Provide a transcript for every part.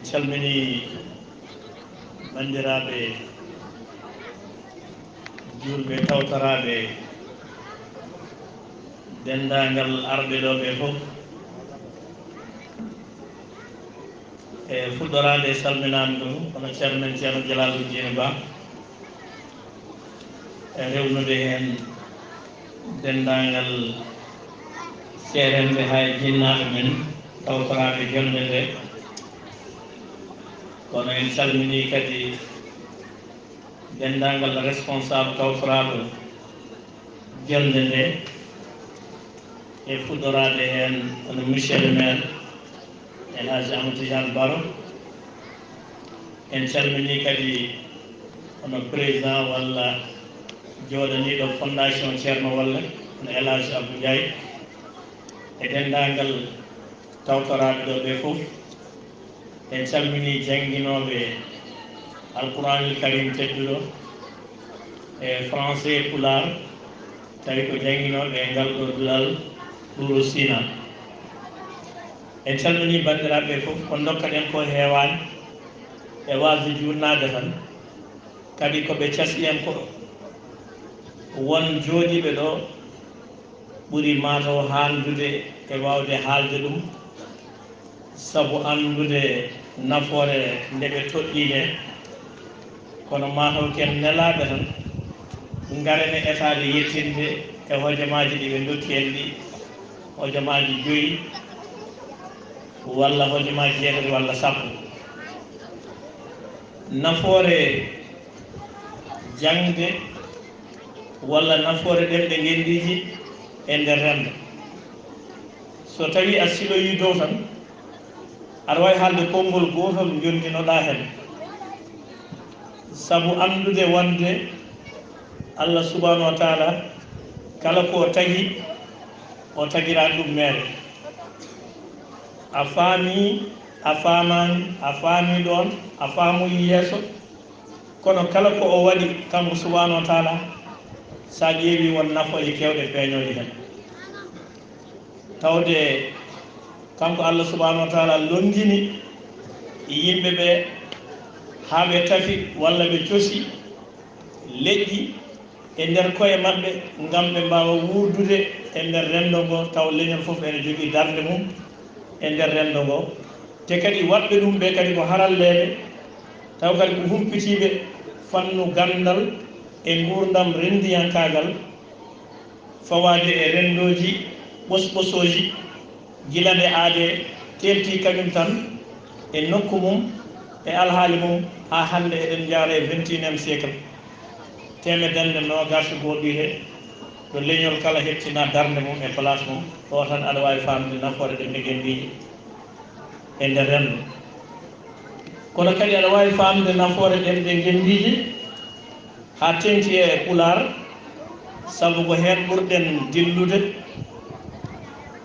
calmini bandiraɓe julɓe tawtoraɓe dendagal arɓe ɗo ɓe fof e fuɗɗorade salminami ɗum kono ceerno ceerno Jalaluddin Ba e rewnude hen dendagal seerenɓe hay jinnaɓe men tawtoraɓe jonde nde kono en calmini kadi dendagal responsable tawtoraɓe jonde nde e fuɗɗorade hen kono monsieur le maire El Hadji Amadou Tidiane Baro en calmini kadi kono président walla joɗaniɗo fondation ceerno Walle kono El Hadji Abdou Ndiaye e dendagal tawtoraɓe ɗo ɓe fof en calmini jangguinoɓe alqouranil karim tedduɗo e français pular tawi ko jangguinoɓe e ngal ɗo duɗal Duuri Sina en calmini bandiraɓe fof ko dokkaɗen ko heewani e wasde jurnade tan kadi koɓe casɗi en ko won jooɗiɓe ɗo ɓuuri mataw handude e wawde haalde ɗum sabu andude nafoore nde ɓe toɗɗiɗe kono mataw ken nelaɓe tan garene etade yettinde e hojomaji ɗi ɓe dokki en ɗi hojomaji 5 walla hojomaji 7 walla 10 nafoore jangde walla nafoore ɗemɗe ngenndiiji e nder rendo so tawi a siloyi dow tan aɗa wawi haalde konngol gotol jondinoɗa hen sabu andude wonde Allah subhanahu wa taala kala ko tagi o tagira ɗum mere a faami a faamani a faami ɗon a faamuyi yeeso kono kala ko o waɗi kanko subhanahu wa taala sa ƴeewi won nafoje kewɗe feeñoje hen tawde kanko Allah subhanahu wa taala longini yimɓe ɓe haa ɓe tafi walla ɓe cosi leƴƴi e nder koye maɓɓe ngam ɓe mbawa wuurdude e nder rendo ngo taw leñol fof ene jogii darde mum e nder rendo ngo te kadi waɗɓe ɗum ɓe kadi ko haralleɓe taw kadi ko humpitiɓe fannu gandal e gurdam rendiyankagal fawade e rendoji ɓosɓosoji gila nde aade telti kañum tan e nokku mum e alhaali mum ha hande eɗen jaara e 21e siècle temedende nogas goɗɗire ɗo leñol kala hettina darde mum e place mum ɗo tan aɗa wawi famde nafoore ɗemɗe ngenndiije e nder rendo kono kadi aɗa wawi famde nafoore ɗemɗe ngenndiije ha tengti e pular sabu ko hen ɓurɗen dillude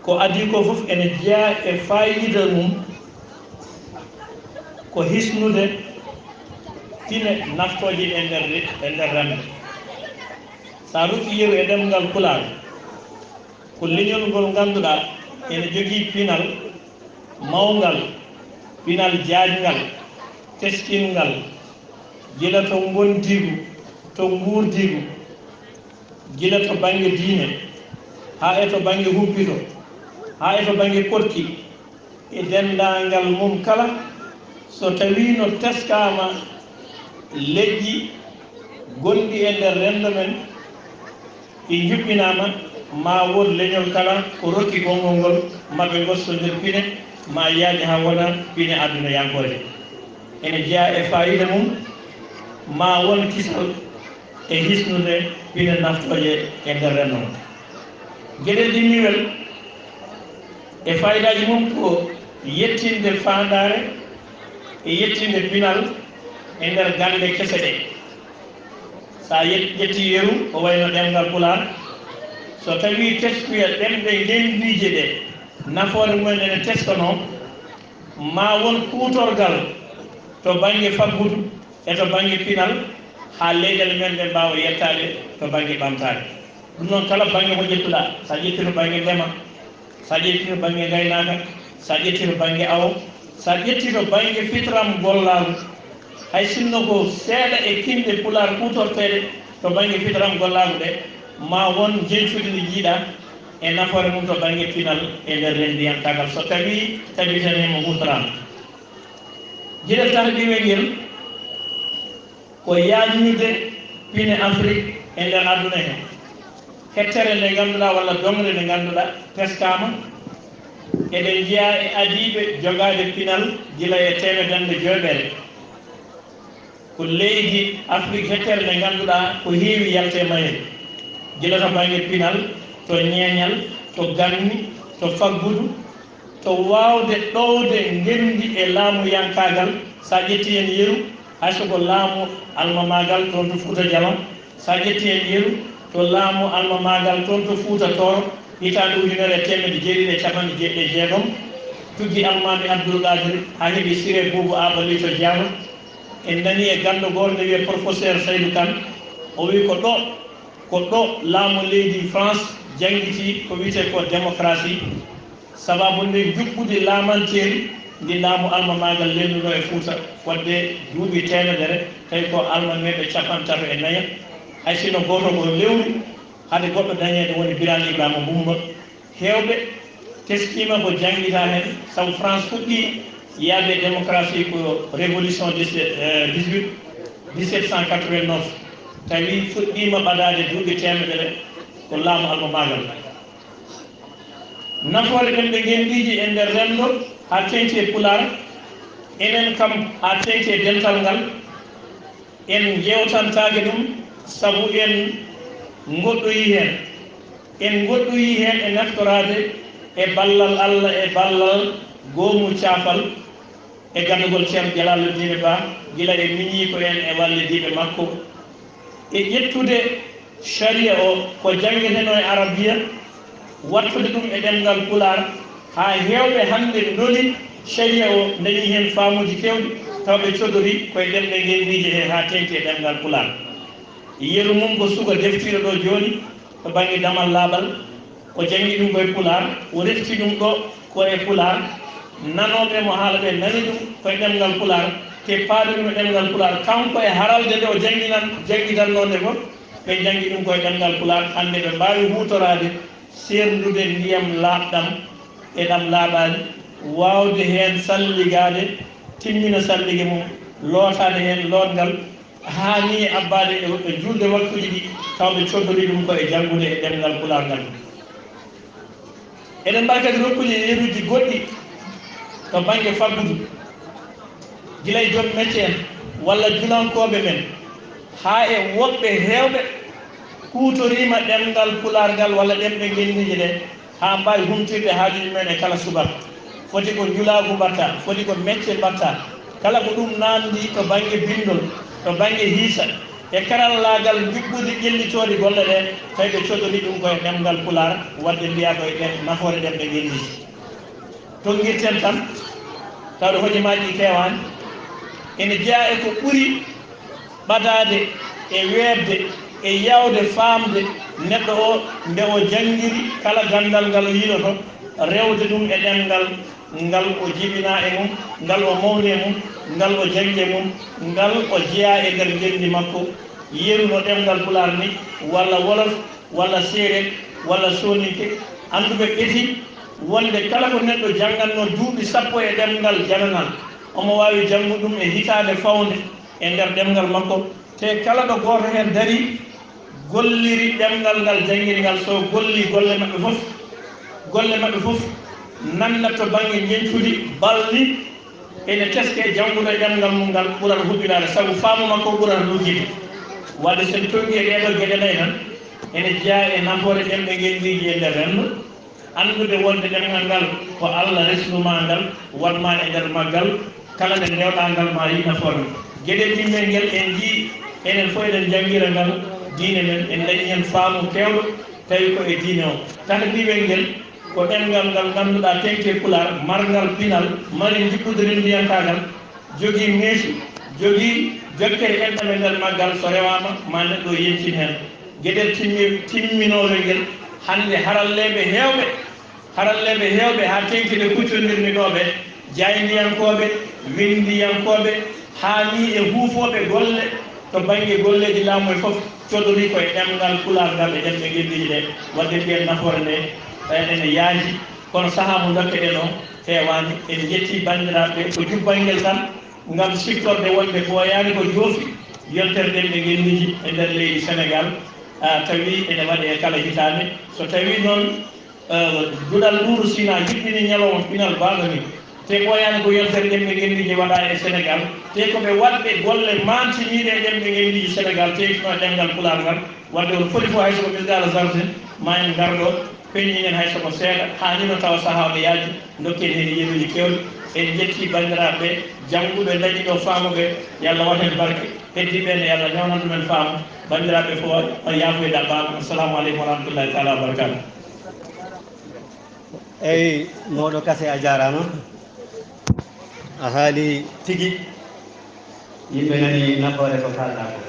ko adi ko fof ene jeeya e fayida mum ko hisnude tine naftoje e nder rendo sa rutti yeru e ɗemgal pular ko leñol ngol ganduɗa ene jogii pinal mawgal pinal jaajgal teskingal gila to gondigu to guurdigu gila to banggue diine ha e to banggue humpito ha e to banggue korki e dendagal mum kala so tawi no teskama leƴƴi gonɗi e nder rendo men e juɓɓinama ma won leñol kala ko rokki konngol ngol maɓe gossodir pine ma yaaji ha wona pine aduna yankode ene jeeya e fayida mum ma won kisal e hisnude pine naftoje e nder rendo mum gueɗel ɗimmiwel e fayidaji mum ko yettinde fandare e yettinde pinal e nder gande kese ɗe sa ƴetti yeru ko wayno ɗemgal pular so tawi teskuya ɗemɗe ngenndiije ɗe nafoore mumen ene teskano ma won kuutorgal to banggue faggudu e to banggue pinal ha leyɗele men ɗe mbawa yettade to banggue ɓamtade ɗum noon kala banggue mo ƴettuɗa sa ƴetti to banggue ndema sa ƴetti to banggue gaynaka sa ƴetti to banggue awo sa ƴetti to baŋnge fitram gollaagu hay sinno ko seeɗa e kinɗe pular kutorteɗe to baŋnge fitram gollaagu ɗe ma won jencude nde jiiɗa e nafoore mum to baŋnge pinal e nder rendiyantagal so tawi tabitanimo hutorama jiɗel tan ɗiwel ngel ko yaañude pine Afrique e nder aduna he hettere nde ngannduɗaa walla dongre nde ngannduɗaa teskama eɗen jiya e adiiɓe jogaade pinal gila e temedande jooɓere ko leydi Afrique hettere nde ngannduɗaa ko heewi yalte mayel gila to baŋnge pinal to ñeeñal to ganni to faggudu to waawde ɗowde ngenndi e laamu yankagal sa ƴetti en yeru hay soko laamu almamagal toon to Fuuta Jalon sa ƴetti en yeru to laamu almamagal toon to Fuuta Tooro hitaande ujunere e temedde jeeɗiɗi e capanɗe jeeɗiɗi e jeegom tuggi almami Abdoul Qadir ha heeɓi Siré Boubou Abali to Diama en nani e gando gol nde wiye professeur Saydou Kane o wi ko ɗo laamu leydi France jangiti ko wiyete ko démocratie sababu nde juɓɓude laamanteeri ndi laamu almamagal lennuɗo e Fuuta fodde duuɓi temedere tawi ko almameɓe capantato e naya hay sino goto ko lewru hade goɗɗo dañede woni Birane Ibrahima Bumba hewɓe teskima ko jangguita hen sabu France fuɗɗi yaade démocratie ko révolution 1789 tawi fuɗɗima ɓadade duuɓi temedere ko laamu almamagal nafoore ɗen ɓe ngenndiiji e nder renndo ha teŋti e pular enen kam ha teŋti e dental ngal en yewtantaake ɗum sabu en goɗɗoyi heen e naftorade e ballal Allah e ballal goomu caafal e gandugol ceerno Jalaluddin Ba gila e miñii ko en e wallidiiɓe makko e ƴettude sharia o ko janggeteno e arabiya wattude ɗum e ɗemngal pular haa heewɓe hannde ndoli sharia o dañi heen faamuji keewɗi tawɓe codori koye ɗemɗe ngenndiije he haa teŋti e ɗemngal pular yeru mum ko suka deftira ɗo jooni to baŋnge damal laaɓal o jangi ɗum koye pular o refti ɗum ɗo koye pular nanooɓe mo haala ɓe nani ɗum koye ɗemngal pular te paaɗo ɗum e ɗemngal pular kanko e haralde nde o jangitannoonde fof ɓe jangi ɗum koye ɗemngal pular hannde ɓe mbaawi huutoraade serndude ndiyam laaɓɗam e ɗam laaɓaani waawde heen salligaade timmina sallige mum lootaade heen lootngal haa ni abbaade e julde waktuji ɗi tawɓe coddori ɗum koye janngude e ɗemngal pular ngal eɗen mbawi kadi rokkude yeruji goɗɗi to baŋnge faggudu gila e joom métier en walla julankooɓe men haa e woɓɓe heewɓe kuutoriima ɗemngal pular ngal walla ɗemɗe ngenndiije ɗe haa mbaawi humtirde haajuji men e kala subaka foti ko julaagu mbatta foti ko métier mbatta kala ko ɗum naandi to baŋnge bindol to baŋnge hiisa e karallaagal juɓɓude ƴellitoode golle ɗe tawi ɓe coɗori ɗum koye ɗemngal pular wadde mbiya koye ɗen nafoore ɗemɗe ngenndiiji tonngirten tan tawde hojomaaji ɗi keewaani ene jeyaa e ko ɓuri ɓadaade e weebde e yawde faamde neɗɗo o nde o janngiri kala ganndal ngal yiɗoto rewde ɗum e ɗemngal ngal o jibinaa e mum ngal o mawni e mum ngal o jangi e mum ngal o jeyaa e ndeer ngenndi makko yeruno ɗemngal pular ni walla wolof walla séeréer walla soninke annduɓe ɓeti wonde kala ko neɗɗo janngatno duuɓi sappo e ɗemngal jananal omo waawi janngu ɗum e hitaande fawnde e ndeer ɗemngal makko te kala ɗo gooto heen dari golliri ɗemngal ngal janngiri ngal so golli golle maɓɓe fof nannat to baŋnge ñeñtude balli ene teske janngude ɗemngal mum ngal ɓurata huɓɓinaade sabu faamu makko ɓurata lugguide wadde sen tongi e ɗeɗo geɗe nayi tan ene jeyaa e nafoore ɗemɗe ngenndiiji e ndeer renndo anndude wonde ɗemngal ngal ko Allah resnuma ngal watma e ndeer maggal kala nde ndewɗa ngal ma yi nafoore geɗe ɗimmel ngel en njii enen fof eɗen janngira ngal diine men en dañi heen faamu keewɗo tawi ko e diine o tan ɗiwel ngel ko ɗemngal ngal ngannduɗaa teŋte pular marngal pinal mari jiɓɓude rendiyantagal jogii meesu jogii jokkere enɗam e ndeer maggal so rewaama ma neɗɗo yencin heen geɗel timminooɓe ngel hannde haralleeɓe heewɓe haa teŋti ɗe kuccondirni ɗo ɓe jayndiyankoɓe windiyankoɓe haani e huufoɓe golle to baŋnge golleji laamu e fof coɗori koye ɗemngal pulaar ngal e ɗemɓe ngenndiji ɗe wadde mbiyen nafoore nde ene yaaji kono sahaa mo dokkeɗen o heewaani en jetti banndiraaɓe ko jubbangel tan ngam siftorde wonde ɓooyaani ko joofi yontere ɗemɓe ngenndiji e ndeer leydi Sénégal tawi ene waɗe e kala hitaande so tawi noon duɗal Duuri Sina yuɓɓini ñalawma pinal baaɗo ni te ɓooyaani ko yontere ɗemɓe ngenndiji waɗa e Sénégal te ko ɓe waɗɓe golle mantiniiɗe e ɗemɓe ngenndiji Sénégal tewtino ɗemngal pulaar ngal wadde on foti fof hay soko ɓesdala jardin ma en garɗo peññinen hay soko seeɗa haanino tawa sahaa o yaaji dokken heen yeruji kewɗi en jetti banndiraaɓe jannguɓe dañi ɗo faamuɓe yo Allah waɗen barke heddiɓe ne yo Allah ñawnan ɗumen faamu banndiraaɓe fof yaafoyde ɗaɓɓaama assalamu aleykum wa rahmatullahi taala wa barakatu eyi moɗo Kase a jarama a haali tigi yimɓe nani nafoore ko kalɗa ko